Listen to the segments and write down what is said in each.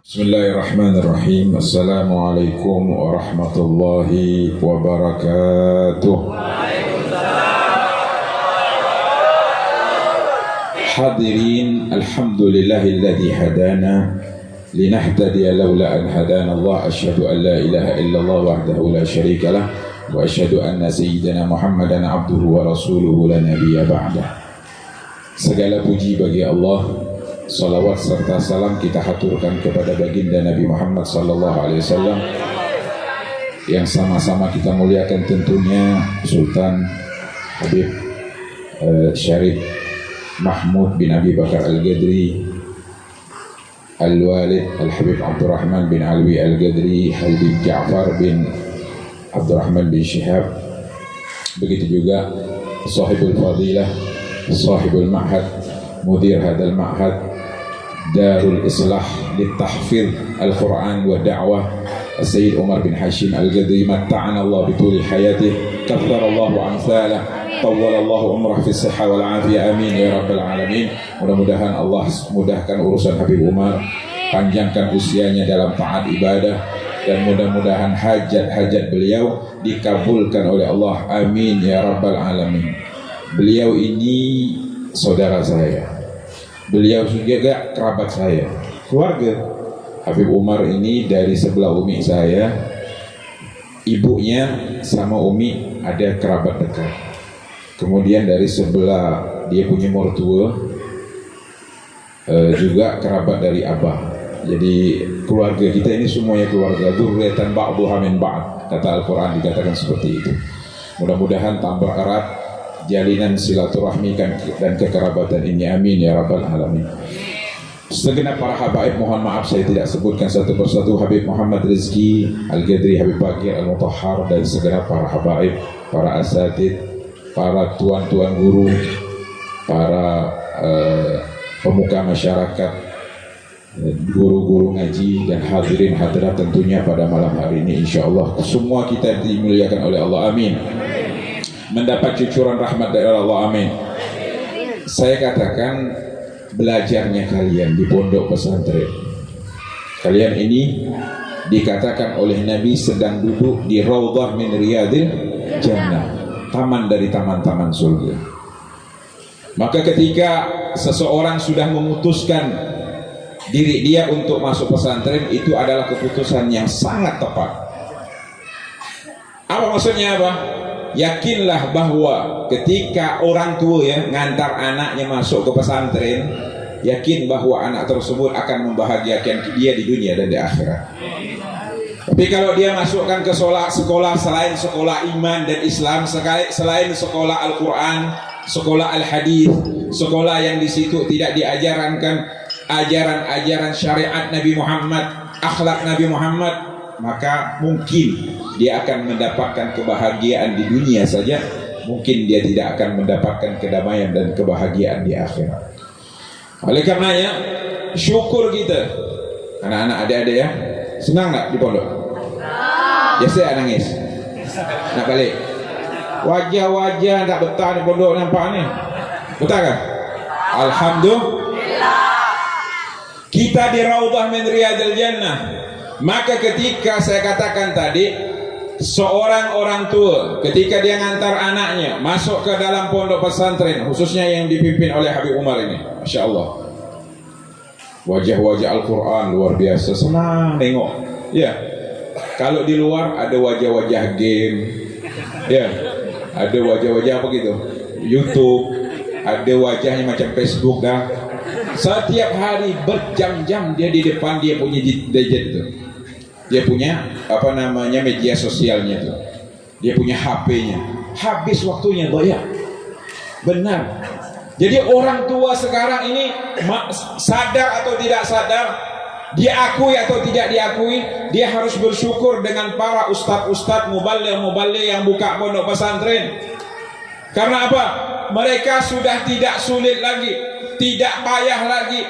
Bismillahirrahmanirrahim. Assalamualaikum warahmatullahi wabarakatuh. Hadirin, alhamdulillahilladzi hadana linahtadiya laula an hadana Allah. Asyhadu an la ilaha illallah wahdahu la syarikalah wa asyhadu anna sayyidana Muhammadan abduhu wa rasuluhu la nabiyya ba'dah. Segala puji bagi Allah. Salawat serta salam kita haturkan kepada baginda Nabi Muhammad sallallahu alaihi wasallam yang sama-sama kita muliakan tentunya Sultan Habib Syarif Mahmud bin Abi Bakar Al-Gadri, Al-Walid Al-Habib Abdurrahman bin Alwi Al-Gadri, Habib Ja'far bin Abdurrahman bin Syihab, begitu juga Sahibul Fadilah, Sahibul Ma'had, Mudir hadal Ma'had Darul Islah Littahfidh Al-Quran wa Da'wah Sayyid Umar bin Hashim Al-Gadri, matta'ana Allah bituli hayatih, katharallahu amthalah, tawalallahu umrah fi sihha wal afiyah, amin ya rabbal alamin. Mudah-mudahan Allah mudahkan urusan Habib Umar, panjangkan usianya dalam taat ibadah, dan mudah-mudahan hajat-hajat beliau dikabulkan oleh Allah, amin ya rabbal alamin. Beliau ini saudara saya, beliau juga kerabat saya, keluarga. Habib Umar ini dari sebelah umi saya, ibunya sama umi ada kerabat dekat. Kemudian dari sebelah dia punya mertua juga kerabat dari abah. Jadi keluarga kita ini semuanya keluarga, dzurriatan ba'dhuha min ba'd, kata Al-Quran dikatakan seperti itu. Mudah-mudahan tambah erat jalinan silaturahmi dan kekerabatan ini, amin ya rabbal alamin. Segenap para habaib, mohon maaf saya tidak sebutkan satu persatu. Habib Muhammad Rizki Al-Gadri, Habib Bagir Al-Mutahhar, dan segenap para habaib, para asatid, para tuan-tuan guru, para pemuka masyarakat, guru-guru ngaji, dan hadirin hadirat tentunya pada malam hari ini. InsyaAllah semua kita dimuliakan oleh Allah, amin. Mendapat cucuran rahmat dari Allah, amin. Saya katakan, belajarnya kalian di pondok pesantren, kalian ini dikatakan oleh Nabi sedang duduk di raudhah min riyadil jannah, taman dari taman-taman surga. Maka ketika seseorang sudah memutuskan diri dia untuk masuk pesantren, itu adalah keputusan yang sangat tepat. Apa maksudnya apa? Yakinlah bahwa ketika orang tua ngantar anaknya masuk ke pesantren, yakin bahwa anak tersebut akan membahagiakan dia di dunia dan di akhirat. Tapi kalau dia masukkan ke sekolah selain sekolah iman dan Islam, selain sekolah Al-Quran, sekolah Al-Hadis, sekolah yang di situ tidak diajarkan ajaran-ajaran syariat Nabi Muhammad, akhlak Nabi Muhammad, maka mungkin dia akan mendapatkan kebahagiaan di dunia saja, mungkin dia tidak akan mendapatkan kedamaian dan kebahagiaan di akhirat. Oleh karenanya, syukur kita, anak-anak adik-adik ya, senang nggak di pondok? Ya saya nangis, nak balik. Wajah-wajah tak betah di pondok nampak ni, betah kan? Alhamdulillah. Kita di raudhah min riyadil jannah. Maka ketika saya katakan tadi, seorang orang tua ketika dia ngantar anaknya masuk ke dalam pondok pesantren, khususnya yang dipimpin oleh Habib Umar ini, Masya Allah, wajah-wajah Al-Quran luar biasa, senang tengok ya. Kalau di luar ada wajah-wajah game ya, ada wajah-wajah apa gitu, YouTube, ada wajahnya macam Facebook dah. Setiap hari berjam-jam dia di depan dia punya gadget itu, dia punya apa namanya media sosialnya itu, dia punya HP-nya, habis waktunya banyak. Benar. Jadi orang tua sekarang ini sadar atau tidak sadar, diakui atau tidak diakui, dia harus bersyukur dengan para ustadz-ustadz muballigh yang buka pondok pesantren. Karena apa? Mereka sudah tidak sulit lagi, tidak payah lagi,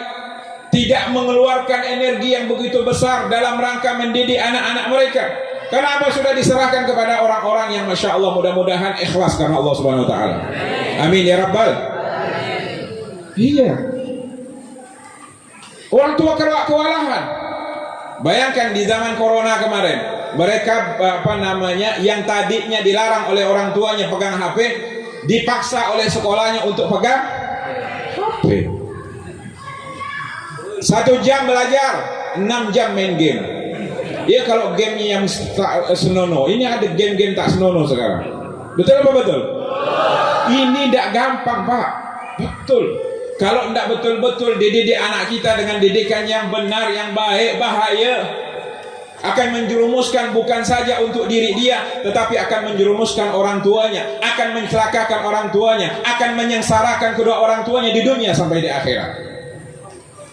tidak mengeluarkan energi yang begitu besar dalam rangka mendidik anak-anak mereka. Karena apa? Sudah diserahkan kepada orang-orang yang Masya Allah, mudah-mudahan ikhlas karena Allah Subhanahu Wa Taala. Amin ya Rabbal. Iya. Orang tua kewalahan, Bayangkan di zaman corona kemarin, mereka yang tadinya dilarang oleh orang tuanya pegang HP, dipaksa oleh sekolahnya untuk pegang HP. 1 jam belajar, 6 jam main game. Ya kalau gamenya yang senonoh, ini ada game-game tak senonoh sekarang. Betul apa betul? Ini tidak gampang Pak. Betul. Kalau tidak betul-betul dididik anak kita dengan didikan yang benar, yang baik, bahaya. Akan menjerumuskan bukan saja untuk diri dia, tetapi akan menjerumuskan orang tuanya, akan mencelakakan orang tuanya, akan menyengsarakan kedua orang tuanya di dunia sampai di akhirat.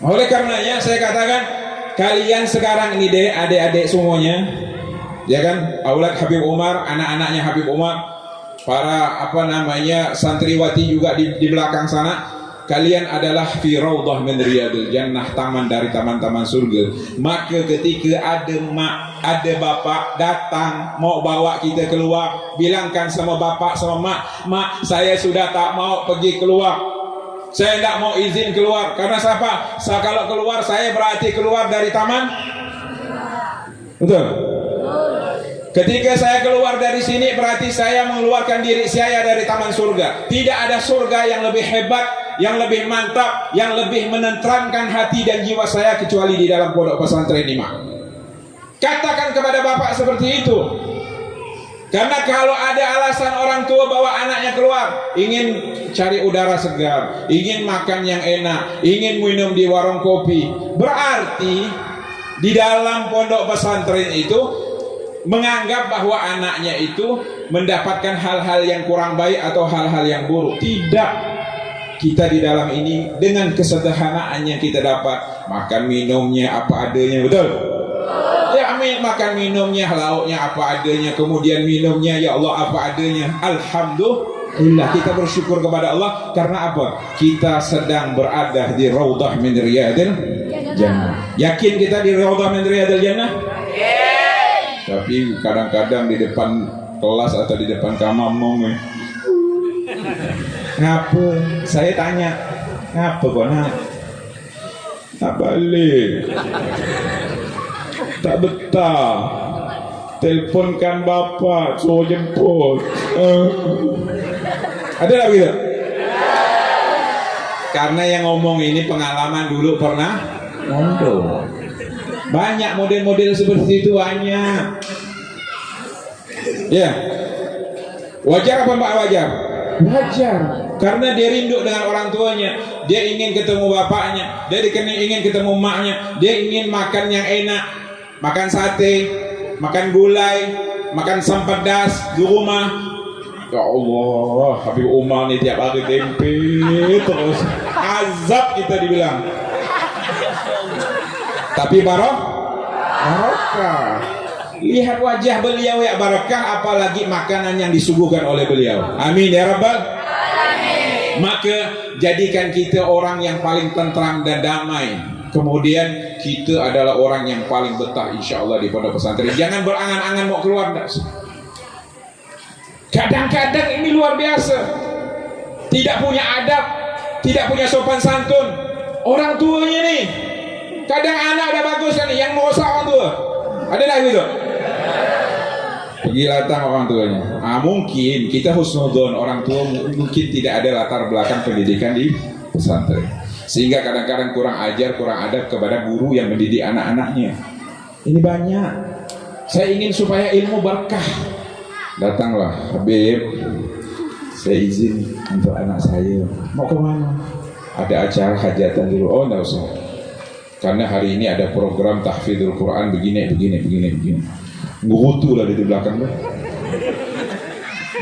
Oleh karenanya saya katakan, kalian sekarang ini deh, adik-adik semuanya, ya kan, aulad Habib Umar, anak-anaknya Habib Umar, para santriwati juga di belakang sana. Kalian adalah fi raudhah min riyadil jannah, taman dari taman-taman surga. Maka ketika ada bapak datang mau bawa kita keluar, bilangkan sama bapak sama mak, saya sudah tak mau pergi keluar. Saya tidak mau izin keluar. Karena siapa? Kalau keluar saya berarti keluar dari taman. Betul? Ketika saya keluar dari sini berarti saya mengeluarkan diri saya dari taman surga. Tidak ada surga yang lebih hebat, yang lebih mantap, yang lebih menenteramkan hati dan jiwa saya kecuali di dalam pondok pesantren ini. Katakan kepada bapak seperti itu. Karena kalau ada alasan orang tua bawa anaknya keluar, ingin cari udara segar, ingin makan yang enak, ingin minum di warung kopi, berarti di dalam pondok pesantren itu menganggap bahwa anaknya itu mendapatkan hal-hal yang kurang baik atau hal-hal yang buruk. Tidak. Kita di dalam ini dengan kesederhanaan yang kita dapat, makan minumnya apa adanya, betul? Ya amin, makan minumnya lauknya apa adanya, kemudian minumnya ya Allah apa adanya. Alhamdulillah, kita bersyukur kepada Allah. Karena apa? Kita sedang berada di raudhah min riyadil jannah. Yakin kita di raudhah min riyadil jannah? Tapi kadang-kadang di depan kelas atau di depan kamar ngapa? Saya tanya, ngapa kok nak? Tak balik, tak betah. Teleponkan bapak, suruh jemput. Ada tak begitu? Karena yang ngomong ini pengalaman dulu pernah mondok. Banyak model-model seperti itu, banyak. Ya. Wajar apa Pak? Wajar. Wajar. Karena dia rindu dengan orang tuanya, dia ingin ketemu bapaknya, dia ingin ketemu emaknya, dia ingin makan yang enak, makan sate, makan gulai, makan asam pedas di rumah. Ya Allah, Habib Umar nih tiap hari tempe terus, azab kita dibilang. Tapi barokah. Lihat wajah beliau ya barakah, apalagi makanan yang disuguhkan oleh beliau. Amin ya rabbal alamin. Maka jadikan kita orang yang paling tentram dan damai. Kemudian kita adalah orang yang paling betah insyaallah di pondok pesantren. Jangan berangan-angan mau keluar. Kadang-kadang ini luar biasa. Tidak punya adab, tidak punya sopan santun. Orang tuanya nih. Kadang anak udah bagus kan, yang merusak orang tua. Ada tak gitu? Pergi latang orang tuanya. Mungkin kita husnudon, orang tua mungkin tidak ada latar belakang pendidikan di pesantren, sehingga kadang-kadang kurang ajar, kurang adab kepada guru yang mendidik anak-anaknya. Ini banyak. Saya ingin supaya ilmu berkah. Datanglah Habib, saya izin untuk anak saya. Mau kemana? Ada acara hajatan dulu. Oh enggak usah, karena hari ini ada program tahfidzul Quran begini. Guru lah di belakang tuh.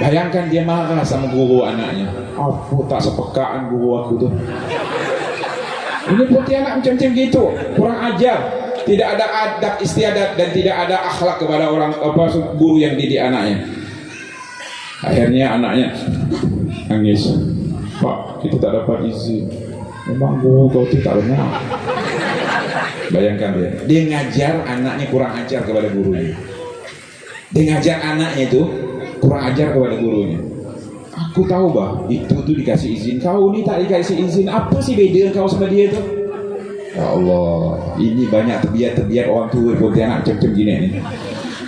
Bayangkan dia marah sama guru anaknya. Aku tak sepekaan guru aku tuh. Ini putih anak macam-macam gitu, kurang ajar, tidak ada adab istiadat dan tidak ada akhlak kepada orang guru yang didik anaknya. Akhirnya anaknya nangis. Pak, kita tak dapat izin. Memang guru kau tak benar. Bayangkan dia ngajar anaknya kurang ajar kepada gurunya. Dia ngajar anaknya itu kurang ajar kepada gurunya. Aku tahu bah, itu tuh dikasih izin, kau ini tak dikasih izin. Apa sih beda kau sama dia tuh? Ya Allah, ini banyak terbiat-terbiat orang tua Pontianak macam gini nih.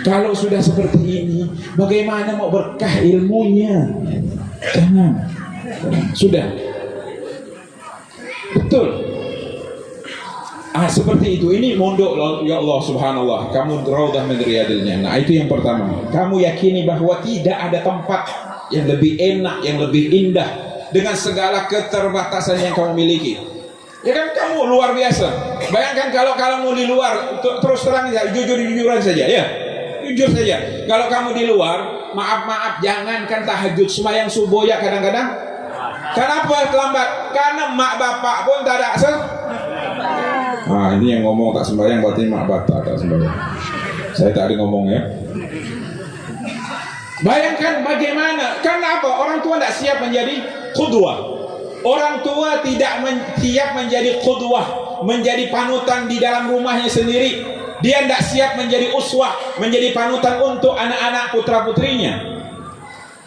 Kalau sudah seperti ini, bagaimana mau berkah ilmunya? Jangan. Sudah. Betul. Seperti itu. Ini mondok, ya Allah subhanallah. Kamu raudhah min riyadil jannah. Itu yang pertama. Kamu yakini bahwa tidak ada tempat yang lebih enak, yang lebih indah dengan segala keterbatasan yang kamu miliki. Ya kan, kamu luar biasa. Bayangkan kalau kamu di luar, terus terang saja, jujur-jujuran saja, ya. Jujur saja. Kalau kamu di luar, maaf, jangankan tahajud, sembahyang subuh ya kadang-kadang. Kenapa terlambat? Karena mak bapak pun tak ada asal. Ini yang ngomong tak sembahyang berarti mak bapak tak sembahyang. Saya tak ada ngomong ya. Bayangkan bagaimana? Karena apa? Orang tua tidak siap menjadi qudwah. Orang tua tidak siap menjadi qudwah, menjadi panutan di dalam rumahnya sendiri. Dia tidak siap menjadi uswah, menjadi panutan untuk anak-anak putra-putrinya.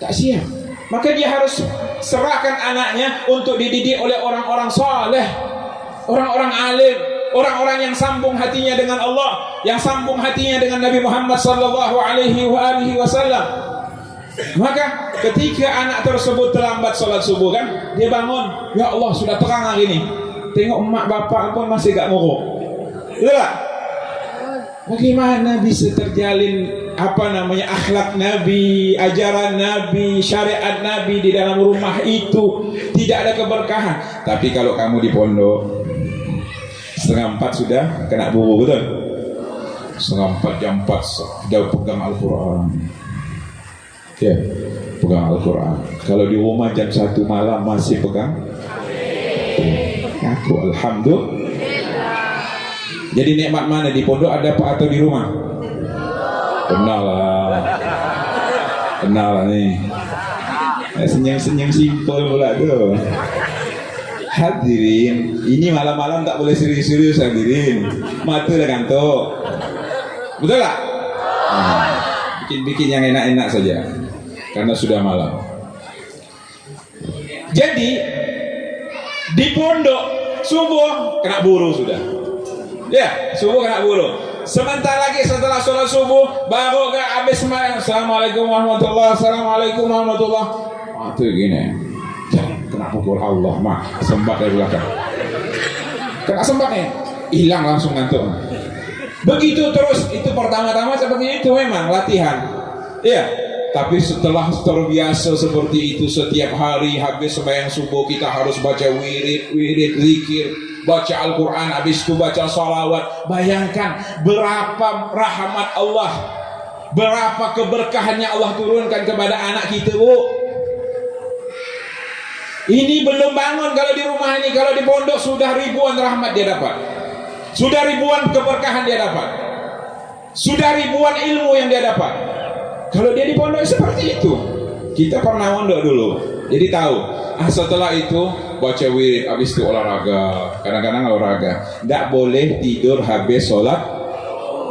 Tak siap. Maka dia harus serahkan anaknya untuk dididik oleh orang-orang saleh, orang-orang alim, orang-orang yang sambung hatinya dengan Allah, yang sambung hatinya dengan Nabi Muhammad sallallahu alaihi wasallam. Maka ketika anak tersebut terlambat sholat subuh kan, dia bangun, ya Allah sudah terang hari ini. Tengok emak bapak pun masih gak nguruk. Betul tak? Bagaimana bisa terjalin akhlak Nabi, ajaran Nabi, syariat Nabi di dalam rumah itu? Tidak ada keberkahan. Tapi kalau kamu di pondok 3:30 sudah kena buru, betul? 3:30 jam 4 sudah pegang Al-Quran. Ya, pegang Al-Quran. Kalau di rumah jam 1 malam masih pegang, aku alhamdulillah. Jadi nikmat mana di pondok ada apa atau di rumah? Kenal lah nih. Senyum-senyum simpel pula tuh. Hadirin, ini malam-malam tak boleh serius-serius hadirin. Mata dah kantuk. Betul tak? Bikin yang enak-enak saja. Karena sudah malam. Jadi di pondok subuh kena buru sudah. Ya, subuh kena buru. Sebentar lagi setelah sholat subuh baru habis sembahyang. Assalamualaikum warahmatullahi wabarakatuh. Assalamualaikum warahmatullahi wabarakatuh. Itu gini. Kena pukul Allah mah sembat dari belakang. Kena sembat nih, hilang langsung ngantuk. Begitu terus, itu pertama-tama seperti itu memang latihan. Iya. Tapi setelah terbiasa seperti itu setiap hari habis sembahyang subuh kita harus baca wirid, zikir, baca Al-Quran, habis itu baca salawat. Bayangkan berapa rahmat Allah, berapa keberkahannya Allah turunkan kepada anak kita, Bu. Ini belum bangun kalau di rumah ini. Kalau di pondok sudah ribuan rahmat dia dapat, sudah ribuan keberkahan dia dapat, sudah ribuan ilmu yang dia dapat. Kalau dia di pondok seperti itu. Kita pernah pondok dulu, jadi tahu. Setelah itu baca wirid, habis itu olahraga. Kadang-kadang olahraga. Tidak boleh tidur habis sholat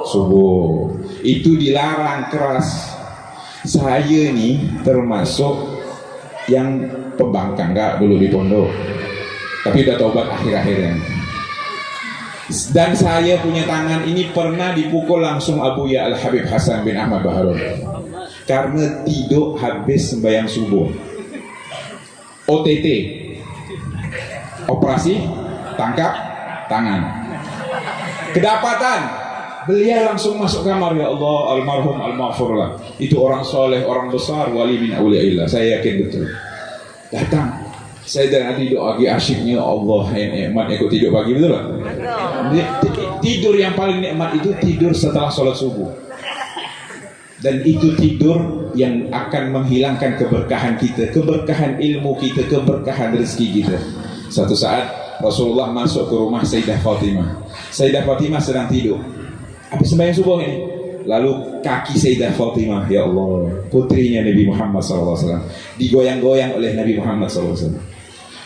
subuh. Itu dilarang keras. Saya nih termasuk yang pembangkang enggak dulu di pondok. Tapi udah taubat akhir-akhirnya. Dan saya punya tangan ini pernah dipukul langsung Abuya Al-Habib Hasan bin Ahmad Baharun karena tidur habis sembahyang subuh. OTT, operasi tangkap tangan. Kedapatan, beliau langsung masuk kamar. Ya Allah, almarhum al-maghfurlah. Itu orang soleh, orang besar, wali min awliyaillah. Saya yakin betul. Datang. Saya dan Adi doa lagi asyiknya, Allah yang nikmat ikut tidur pagi, betul tak? Tidur yang paling nikmat itu tidur setelah sholat subuh. Dan itu tidur yang akan menghilangkan keberkahan kita, keberkahan ilmu kita, keberkahan rezeki kita. Satu saat Rasulullah masuk ke rumah Sayyidah Fatimah. Sayyidah Fatimah sedang tidur. Habis sembahyang subuh ini. Lalu kaki Sayyidah Fatimah, ya Allah, putrinya Nabi Muhammad SAW, digoyang-goyang oleh Nabi Muhammad SAW.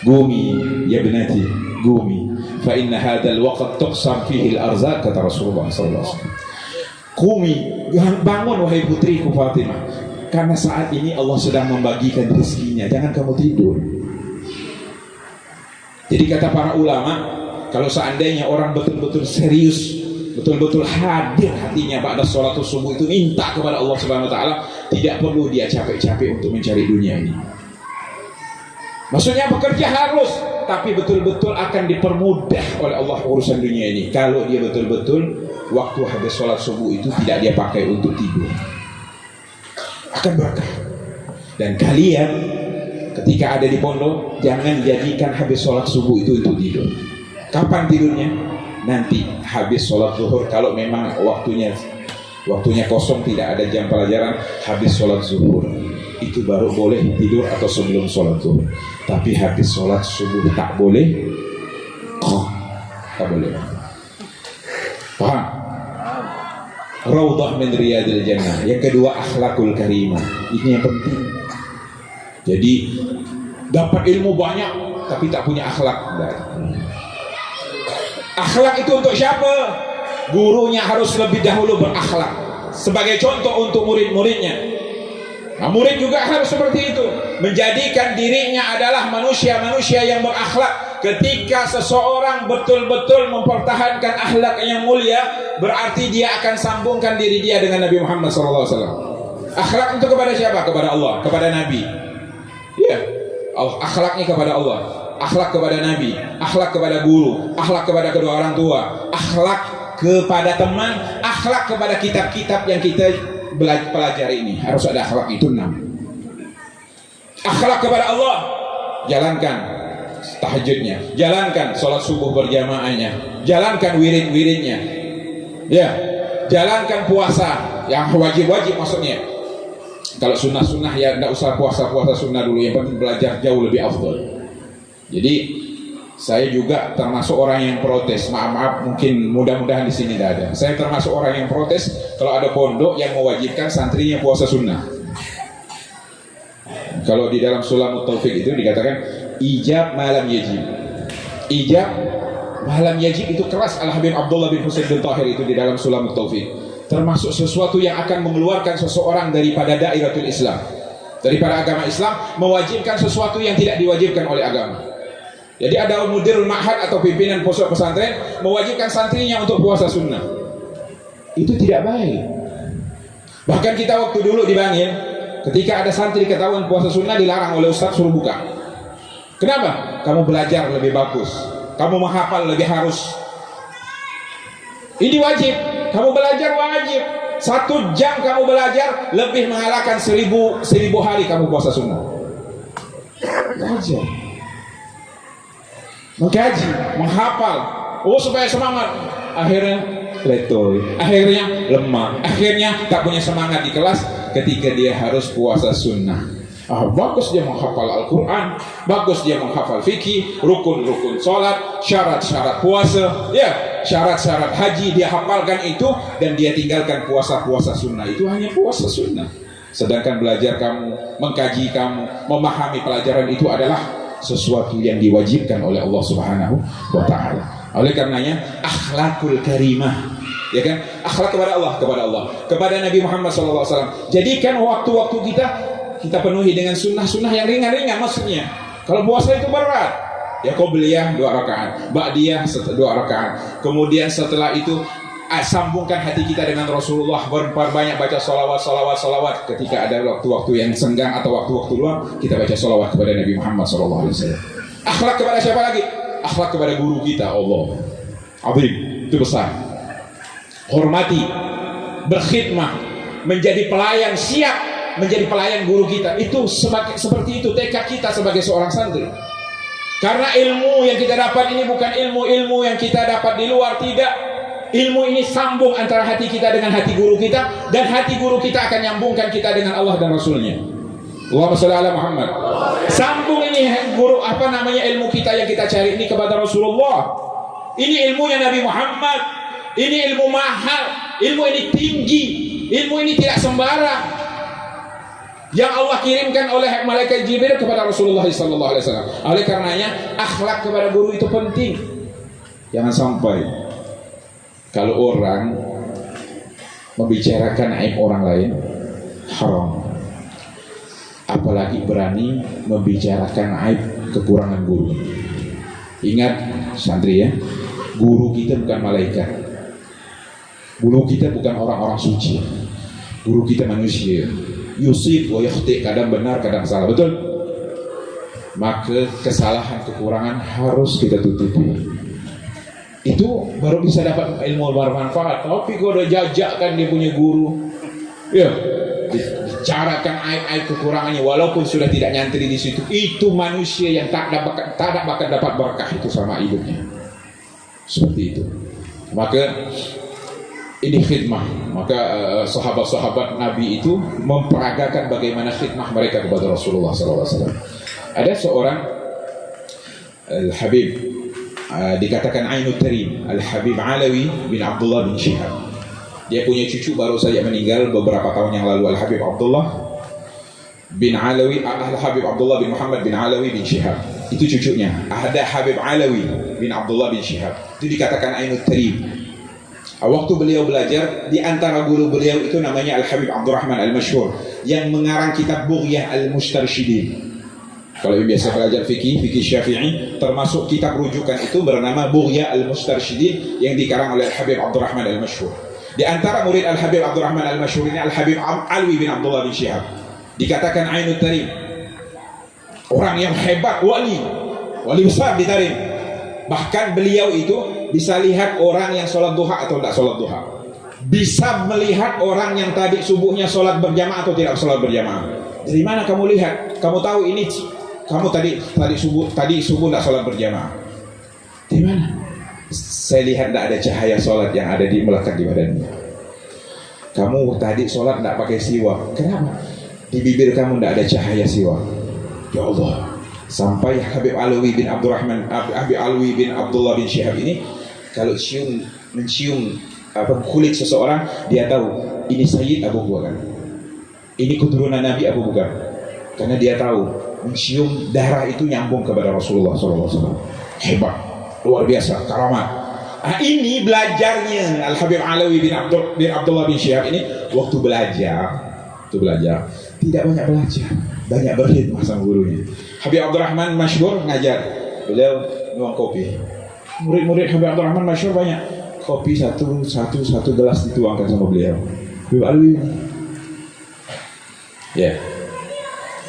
Gumi, ya binati, gumi. Fa inna hadzal waqt tuqsam fihi al-arzaq, kata Rasulullah SAW. Kumi, bangun wahai putriku Fatimah, karena saat ini Allah sedang membagikan rezekinya. Jangan kamu tidur. Jadi kata para ulama, kalau seandainya orang betul-betul serius, betul-betul hadir hatinya pada sholat subuh itu minta kepada Allah Subhanahu wa taala, tidak perlu dia capek-capek untuk mencari dunia ini. Maksudnya bekerja harus, tapi betul-betul akan dipermudah oleh Allah urusan dunia ini kalau dia betul-betul waktu habis sholat subuh itu tidak dia pakai untuk tidur. Akan berkah. Dan kalian ketika ada di pondok, jangan jadikan habis sholat subuh itu untuk tidur. Kapan tidurnya? Nanti habis sholat zuhur, kalau memang waktunya kosong, tidak ada jam pelajaran, habis sholat zuhur itu baru boleh tidur, atau sebelum sholat zuhur. Tapi habis sholat subuh tak boleh. Tak boleh. Paham? Raudhah min riyadil jannah. Yang kedua, akhlakul karimah. Ini yang penting. Jadi dapat ilmu banyak tapi tak punya akhlak. Akhlak itu untuk siapa? Gurunya harus lebih dahulu berakhlak sebagai contoh untuk murid-muridnya. Nah, murid juga harus seperti itu, menjadikan dirinya adalah manusia-manusia yang berakhlak. Ketika seseorang betul-betul mempertahankan akhlak yang mulia, berarti dia akan sambungkan diri dia dengan Nabi Muhammad SAW. Akhlak itu kepada siapa? Kepada Allah, kepada Nabi. Ya, akhlaknya kepada Allah, akhlak kepada Nabi, akhlak kepada guru, akhlak kepada kedua orang tua, akhlak kepada teman, akhlak kepada kitab-kitab yang kita pelajari ini. Harus ada akhlak itu 6. Akhlak kepada Allah, jalankan tahajudnya, jalankan sholat subuh berjamaahnya, jalankan wirid-wiridnya, ya, jalankan puasa yang wajib-wajib maksudnya. Kalau sunnah-sunnah ya tidak usah puasa sunnah dulu, yang penting belajar jauh lebih afdal. Jadi saya juga termasuk orang yang protes. Maaf, mungkin mudah-mudahan di sini tidak ada. Saya termasuk orang yang protes kalau ada pondok yang mewajibkan santrinya puasa sunnah. Kalau di dalam Sulamut Taufik itu dikatakan ijab malam yajib. Ijab malam yajib itu keras. Al-Habib Abdullah bin Husain bin Tahir itu di dalam Sulamut Taufik. Termasuk sesuatu yang akan mengeluarkan seseorang daripada dairatul Islam, daripada agama Islam, mewajibkan sesuatu yang tidak diwajibkan oleh agama. Jadi ada mudirul ma'had atau pimpinan pondok pesantren mewajibkan santrinya untuk puasa sunnah. Itu tidak baik. Bahkan kita waktu dulu di Bangil, ketika ada santri ketahuan puasa sunnah, dilarang oleh ustaz, suruh buka. Kenapa? Kamu belajar lebih bagus, kamu menghafal lebih harus. Ini wajib. Kamu belajar wajib. 1 jam kamu belajar lebih mengalahkan 1000 hari kamu puasa sunnah. Belajar, mengkaji, menghafal. Oh, supaya semangat. Akhirnya letoy, akhirnya lemah, akhirnya tak punya semangat di kelas ketika dia harus puasa sunnah. Bagus dia menghafal Al-Quran, bagus dia menghafal fikih, rukun-rukun sholat, syarat-syarat puasa, ya, syarat-syarat haji dia hafalkan itu, dan dia tinggalkan puasa-puasa sunnah. Itu hanya puasa sunnah. Sedangkan belajar kamu, mengkaji kamu, memahami pelajaran itu adalah sesuatu yang diwajibkan oleh Allah Subhanahu wa ta'ala. Oleh karenanya akhlakul karimah, ya kan, akhlak kepada Allah, kepada Nabi Muhammad SAW. Jadikan waktu-waktu kita penuhi dengan sunnah-sunnah yang ringan-ringan. Maksudnya kalau puasa itu berat, ya qobliyah 2 rakaat, ba'diyah 2 rakaat. Kemudian setelah itu sambungkan hati kita dengan Rasulullah, berbanyak baca salawat. Ketika ada waktu-waktu yang senggang atau waktu-waktu luang, kita baca salawat kepada Nabi Muhammad SAW. Akhlak kepada siapa lagi? Akhlak kepada guru kita, Allah azim, itu besar. Hormati, berkhidmah, menjadi pelayan, siap menjadi pelayan guru kita. Itu seperti itu tekad kita sebagai seorang santri. Karena ilmu yang kita dapat ini bukan ilmu-ilmu yang kita dapat di luar, tidak. Ilmu ini sambung antara hati kita dengan hati guru kita, dan hati guru kita akan nyambungkan kita dengan Allah dan Rasulnya. Allahumma sholli ala Muhammad. Sambung ini guru ilmu kita yang kita cari ini kepada Rasulullah. Ini ilmunya Nabi Muhammad. Ini ilmu mahal, ilmu ini tinggi, ilmu ini tidak sembarang, yang Allah kirimkan oleh malaikat Jibril kepada Rasulullah SAW. Oleh karenanya akhlak kepada guru itu penting. Jangan sampai kalau orang membicarakan aib orang lain haram, apalagi berani membicarakan aib kekurangan guru. Ingat santri ya, Guru kita bukan malaikat. Guru kita bukan orang-orang suci. Guru kita manusia. Yusib wa yakhti, kadang benar, kadang salah. Betul? Maka kesalahan, kekurangan harus kita tutupi. Itu baru bisa dapat ilmu bermanfaat. Tapi kalau udah jajakkan dia punya guru, ya, bicarakan aib-aib kekurangannya, walaupun sudah tidak nyantri di situ, itu manusia yang tak dapat berkah itu sama hidupnya. Seperti itu. Maka ini khidmah. Maka sahabat-sahabat Nabi itu memperagakan bagaimana khidmah mereka kepada Rasulullah SAW. Ada seorang Al-Habib, dikatakan Ainul Tarim, Al-Habib Alawi bin Abdullah bin Shihab. Dia punya cucu baru saja meninggal beberapa tahun yang lalu, Al-Habib Abdullah bin Alawi, Al-Habib Abdullah bin Muhammad bin Alawi bin Shihab. Itu cucunya. Ada Habib Alawi bin Abdullah bin Shihab. Itu dikatakan Ainul Tarim. Waktu beliau belajar, di antara guru beliau itu namanya Al-Habib Abdurrahman Al-Masyhur yang mengarang kitab Bughyah Al-Mustarsyidin. Kalau yang biasa belajar fikih Syafi'i, termasuk kitab rujukan itu bernama Bughyah Al-Mustarsyidin yang dikarang oleh Al-Habib Abdurrahman Al-Masyhur. Di antara murid Al-Habib Abdurrahman Al-Masyhur ini Al-Habib Alwi bin Abdullah bin Shihab. Dikatakan Ainul Tarim. Orang yang hebat, wali besar di Tarim. Bahkan beliau itu bisa lihat orang yang sholat duha atau tidak sholat duha. Bisa melihat orang yang tadi subuhnya sholat berjamaah atau tidak sholat berjamaah. Dari mana kamu lihat? Kamu tahu ini, kamu tadi subuh tidak sholat berjamaah. Di mana? Saya lihat tidak ada cahaya sholat yang ada di melekat di badannya. Kamu tadi sholat tidak pakai siwak. Kenapa? Di bibir kamu tidak ada cahaya siwak. Ya Allah. Sampai Habib Alwi bin Abdurrahman, Habib Alwi bin Abdullah bin Shihab ini, kalau mencium kulit seseorang, dia tahu ini Sayyid Abu Bakar, ini keturunan Nabi Abu Bakar, karena dia tahu mencium darah itu nyambung kepada Rasulullah SAW. Hebat, luar biasa, karamat. Ini belajarnya Al-Habib Alawi bin Abdullah bin Shihab ini. Waktu belajar tidak banyak belajar, banyak berkhidmah sama gurunya. Habib Abdurrahman Masyhur ngajar, beliau nuang kopi. Murid-murid Habib Abdurrahman Masyhur banyak. Kopi satu gelas dituangkan sama beliau. Habib Alwi, ya,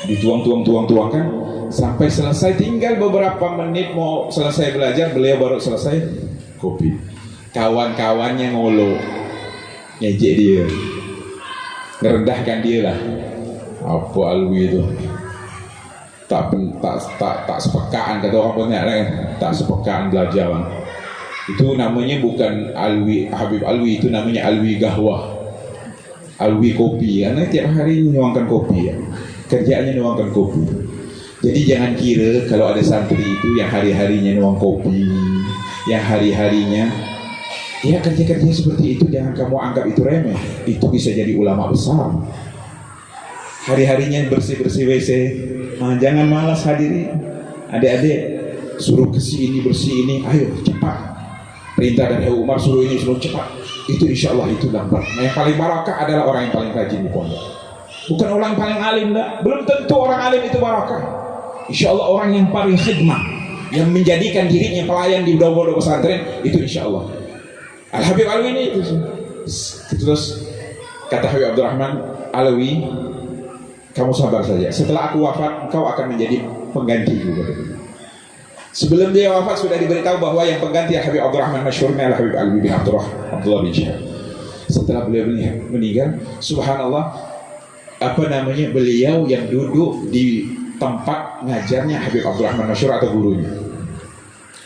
dituangkan sampai selesai. Tinggal beberapa menit mau selesai belajar, beliau baru selesai kopi. Kawan-kawannya ngolo, ngejek dia, ngerendahkan dia lah. Apa Alwi itu tak sepekaan, kata orang banyak kan, tak sepekaan belajar. Itu namanya bukan Alwi, Habib Alwi itu namanya Alwi Gahwah, Alwi kopi, karena tiap hari nuangkan kopi ya. Kerjaannya nuangkan kopi. Jadi jangan kira kalau ada santri itu yang hari-harinya nuang kopi, yang hari-harinya ya kerja-kerja seperti itu, jangan kamu anggap itu remeh. Itu bisa jadi ulama besar. Hari-harinya bersih-bersih WC, jangan malas hadiri. Adik-adik suruh kesini bersih ini, ayo cepat. Perintah dari Umar suruh ini, suruh cepat. Itu insya Allah itu lambat. Yang paling barakah adalah orang yang paling rajin di pondok. Bukan orang yang paling alim, enggak. Belum tentu orang alim itu barakah. Insya Allah orang yang paling khidmah, yang menjadikan dirinya pelayan di pondok pesantren, itu insya Allah. Al-Habib Alwi ini itu. Terus kata Habib Abdurrahman Alawi, kamu sabar saja. Setelah aku wafat, engkau akan menjadi penggantiku. Sebelum dia wafat sudah diberitahu bahwa yang pengganti Habib Abdurrahman Masyhur adalah Habib Alwi bin Abdullah bin Shihab. Setelah beliau meninggal, subhanallah, beliau yang duduk di tempat ngajarnya Habib Abdurrahman Masyhur atau gurunya.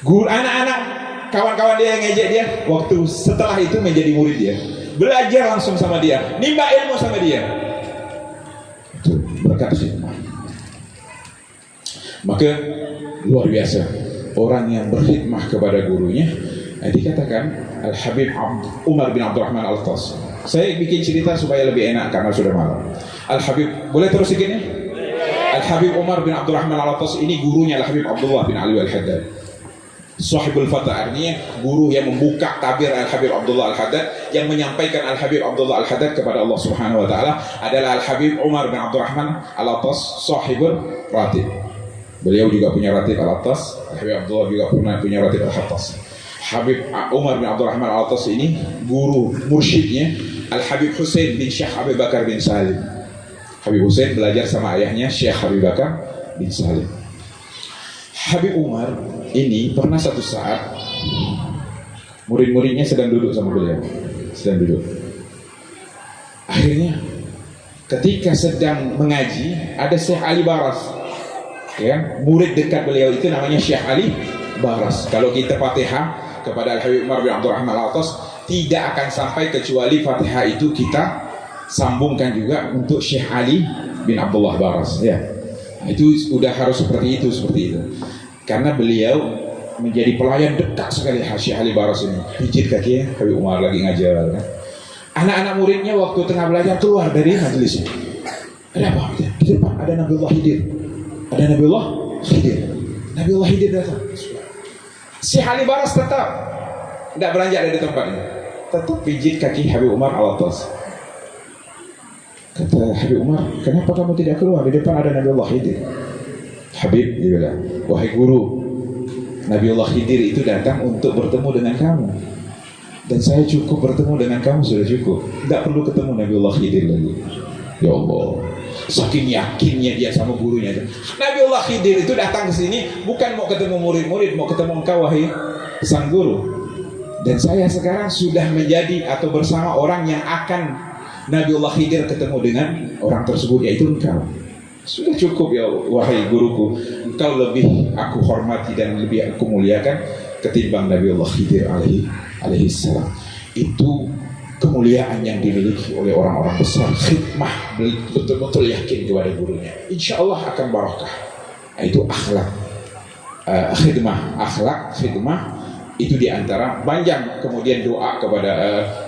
Guru anak-anak, kawan-kawan dia yang ngejek dia, waktu setelah itu menjadi murid dia. Belajar langsung sama dia, nimba ilmu sama dia. Itu berkat khidmah. Maka luar biasa orang yang berkhidmah kepada gurunya. Dikatakan Al-Habib Umar bin Abdurrahman Al-Tas. Saya bikin cerita supaya lebih enak karena sudah malam. Al-Habib, boleh terus sedikit nih? Al-Habib Umar bin Abdurrahman Al-Tas ini gurunya Al-Habib Abdullah bin Ali Al-Haddad, Sahibul Fatah, artinya guru yang membuka tabir Al-Habib Abdullah Al-Haddad, yang menyampaikan Al-Habib Abdullah Al-Haddad kepada Allah Subhanahu wa taala adalah Al-Habib Umar bin Abdurrahman Al-Tas, Sahibul Ratib. Beliau juga punya ratib Al-Attas, Habib Abdullah juga punya ratib Al-Hattas. Habib Umar bin Abdurrahman Al-Atas ini guru mursyidnya Al-Habib Husain bin Syekh Habib Bakar bin Salim. Habib Husain belajar sama ayahnya Syekh Habib Bakar bin Salim. Habib Umar ini pernah satu saat murid-muridnya sedang duduk sama beliau, sedang duduk. Akhirnya ketika sedang mengaji ada Syekh Ali Baras, ya, murid dekat beliau itu namanya Syekh Ali Baras. Kalau kita Fatihah kepada Al-Habib Umar bin Abdurrahman Al-Atas tidak akan sampai kecuali Fatihah itu kita sambungkan juga untuk Syekh Ali bin Abdullah Baras, ya. Itu sudah harus seperti itu. Karena beliau menjadi pelayan dekat sekali Syekh Ali Baras ini. Pijit kakinya Habib Umar lagi ngajar, kan. Anak-anak muridnya waktu tengah belajar keluar dari majelisnya. Ada apa? Di depan ada Nabiullah Khidir. Nabiullah Khidir datang. Syekh Ali Baras tetap tidak beranjak dari tempatnya, tetap pijit kaki Habib Umar Al-Atas. Kata Habib Umar, kenapa kamu tidak keluar? Di depan ada Nabiullah Khidir. Habib, dia bilang, wahai guru, Nabiullah Khidir itu datang untuk bertemu dengan kamu, dan saya cukup bertemu dengan kamu, sudah cukup, tidak perlu ketemu Nabiullah Khidir lagi. Ya Allah, saking yakinnya dia sama gurunya. Nabiullah Khidir itu datang ke sini bukan mau ketemu murid-murid, mau ketemu engkau wahai sang guru. Dan saya sekarang sudah menjadi atau bersama orang yang akan Nabiullah Khidir ketemu dengan orang tersebut, yaitu engkau. Sudah cukup ya wahai guruku, engkau lebih aku hormati dan lebih aku muliakan ketimbang Nabiullah Khidir alaihi salam. Itu kemuliaan yang dimiliki oleh orang-orang besar. Khidmah, betul-betul yakin kepada gurunya, insya Allah akan barakah. Itu akhlak, khidmah itu diantara banyak. Kemudian doa kepada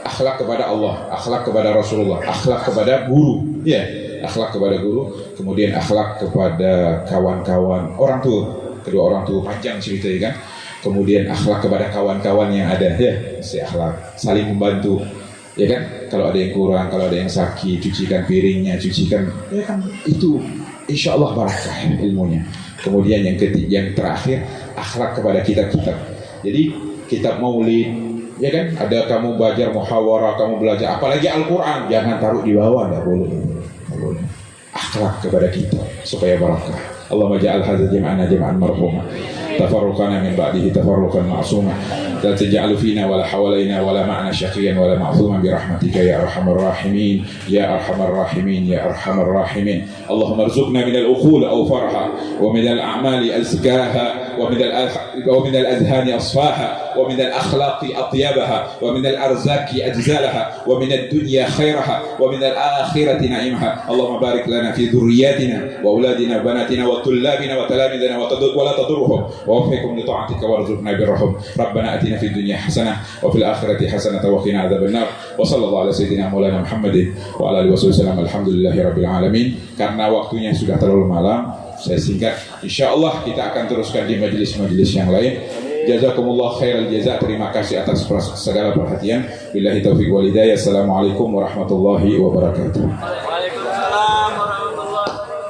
akhlak kepada Allah, akhlak kepada Rasulullah, akhlak kepada guru, ya, akhlak kepada guru. Kemudian akhlak kepada kawan-kawan, orang tua, kedua orang tua, panjang ceritanya kan. Kemudian akhlak kepada kawan-kawan yang ada, ya, si akhlak saling membantu. Ya kan, kalau ada yang kurang, kalau ada yang sakit, cucikan piringnya, cucikan, ya kan, itu insya Allah barakah ilmunya. Kemudian yang terakhir, akhlak kepada kitab-kitab. Jadi kitab maulid, ya kan, ada kamu belajar muhawarah, kamu belajar apalagi Al-Quran, jangan taruh di bawah, tidak boleh. Akhlak kepada kitab supaya barakah. Allahumma ja'al hadza jam'an marhuma, tafarruqana min ba'dihi tafarruqan ma'suma, la taj'al fina wala hawalaina wala ma'na syaqiyan wala ma'zuman bi rahmatika ya arhamar rahimin ya arhamar rahimin ya arhamar rahimin. Allahumma arzuqna min al-uqul awfarha wa min al-a'mali azkaha wa min al-adhani asfaha wa min al-akhlaqi atyabaha wa min al-arzaqi ajzalaha wa min ad-dunya khairaha wa min al-akhirati na'imaha. Allahumma barik lana fi dhurriyyatina wa auladina banatina wa tullabina wa talamidina wa la tadurruhum wa waffiqhum li ta'atika warzuqna birrahum. Rabbana atina fid dunya hasanah wa fil akhirati hasanah wa qina adzabannar. Wa sallallahu ala sayyidina maulana Muhammadin wa ala alihi wasallam. Alhamdulillahirabbil alamin. Karena waktunya sudah terlalu malam, saya singkat. Insyaallah kita akan teruskan di majelis-majelis yang lain. Jazakumullah khairal jaza. Terima kasih atas segala perhatian. Billahi taufiq wal hidayah. Assalamualaikum warahmatullahi wabarakatuh. Waalaikumsalam warahmatullahi wabarakatuh.